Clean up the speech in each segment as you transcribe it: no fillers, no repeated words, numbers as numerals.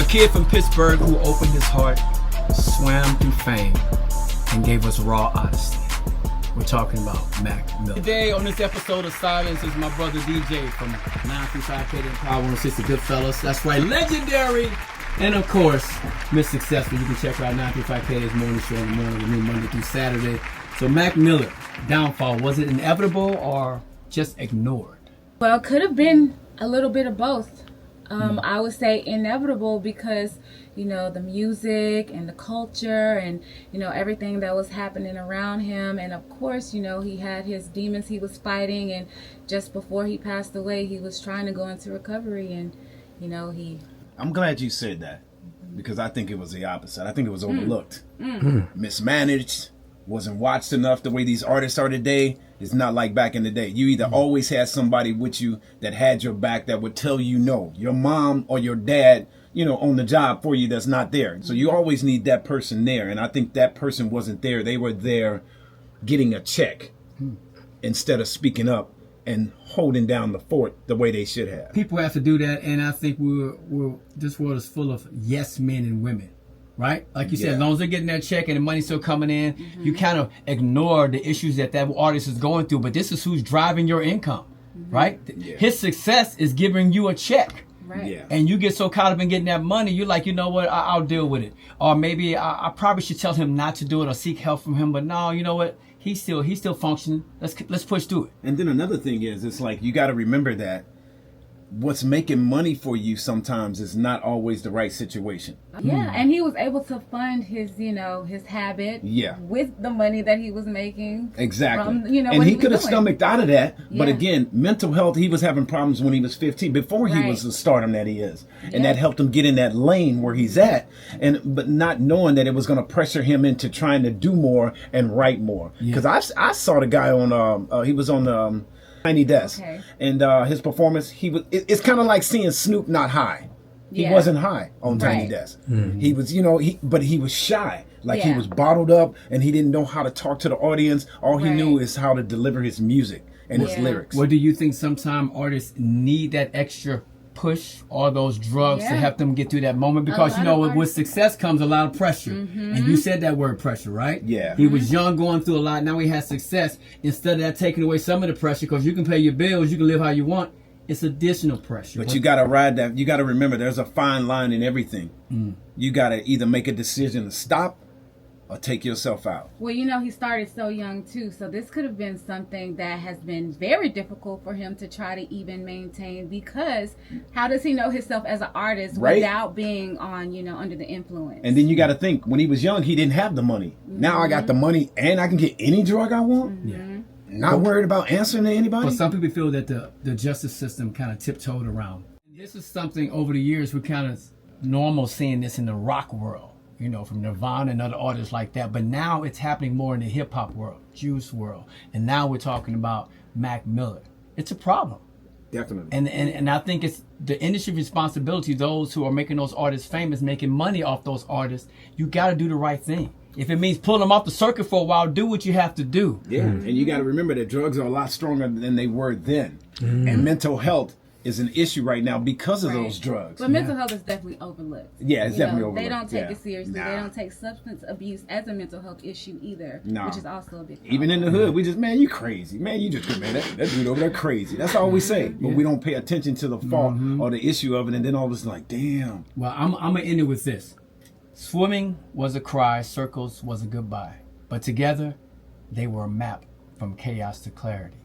kid from Pittsburgh who opened his heart, swam through fame, and gave us raw honesty. We're talking about Mac Miller. Today on this episode of Silence is my brother DJ from 935K and Power 160 Goodfellas. That's right, legendary. And of course, Miss Successful. You can check out 935K's morning show in the morning, new Monday through Saturday. So Mac Miller, downfall, was it inevitable or just ignored? Well, it could have been a little bit of both. I would say inevitable because, you know, the music and the culture and, you know, everything that was happening around him. And of course, you know, he had his demons he was fighting. And just before he passed away, he was trying to go into recovery. And, you know, I'm glad you said that because I think it was the opposite. I think it was overlooked, mismanaged, wasn't watched enough. The way these artists are today is not like back in the day. You either always had somebody with you that had your back that would tell you no. Your mom or your dad, you know, on the job for you that's not there. So you always need that person there. And I think that person wasn't there. They were there getting a check instead of speaking up and holding down the fort the way they should have. People have to do that, and I think this world is full of yes men and women, right? Like you said, as long as they're getting that check and the money's still coming in, you kind of ignore the issues that artist is going through. But this is who's driving your income, right? Yeah. His success is giving you a check. right. Yeah. And you get so caught up in getting that money, you're like, you know what, I'll deal with it. Or maybe I probably should tell him not to do it or seek help from him. But no, you know what? He's still functioning. Let's push through it. And then another thing is, it's like you got to remember that what's making money for you sometimes is not always the right situation. Yeah, and he was able to fund his, his habit with the money that he was making. Exactly. From, and he could have stomached out of that. Yeah. But again, mental health, he was having problems when he was 15, before he was the stardom that he is. And that helped him get in that lane where he's at, but not knowing that it was going to pressure him into trying to do more and write more. Because I saw the guy on, he was on the Tiny Desk. Okay. And his performance, it's kind of like seeing Snoop not high. He wasn't high on Tiny Desk. Mm-hmm. He was, but he was shy. Like he was bottled up and he didn't know how to talk to the audience. All he knew is how to deliver his music and his lyrics. Well, do you think sometimes artists need that extra push or those drugs to help them get through that moment? Because, with success comes a lot of pressure. Mm-hmm. And you said that word pressure, right? Yeah. He was young, going through a lot. Now he has success. Instead of that taking away some of the pressure, because you can pay your bills, you can live how you want. It's additional pressure. But you got to ride that. You got to remember there's a fine line in everything. Mm. You got to either make a decision to stop or take yourself out. Well, he started so young too, so this could have been something that has been very difficult for him to try to even maintain, because how does he know himself as an artist without being on, under the influence? And then you got to think, when he was young, he didn't have the money. Mm-hmm. Now I got the money and I can get any drug I want. Mm-hmm. Yeah. Not worried about answering to anybody. But some people feel that the justice system kind of tiptoed around. This is something over the years we're kind of normal seeing this in the rock world. From Nirvana and other artists like that. But now it's happening more in the hip-hop world, Juice world. And now we're talking about Mac Miller. It's a problem. Definitely. And I think it's the industry responsibility, those who are making those artists famous, making money off those artists, you got to do the right thing. If it means pulling them off the circuit for a while, do what you have to do. Yeah, and you got to remember that drugs are a lot stronger than they were then. And mental health is an issue right now because of those drugs. But mental health is definitely overlooked. Yeah, it's definitely overlooked. They don't take it seriously. They don't take substance abuse as a mental health issue either, which is also a big problem. Even in the hood, we just, man, you crazy. Man, you just, man, that dude over there crazy. That's all we say. But we don't pay attention to the fault or the issue of it, and then all of us like, damn. Well, I'm going to end it with this. Swimming was a cry, circles was a goodbye. But together, they were a map from chaos to clarity.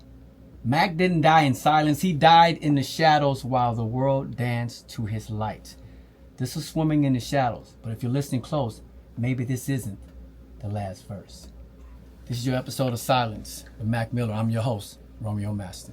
Mac didn't die in silence. He died in the shadows while the world danced to his light. This is Swimming in the Shadows. But if you're listening close, maybe this isn't the last verse. This is your episode of Silence with Mac Miller. I'm your host, Romeo Mastin.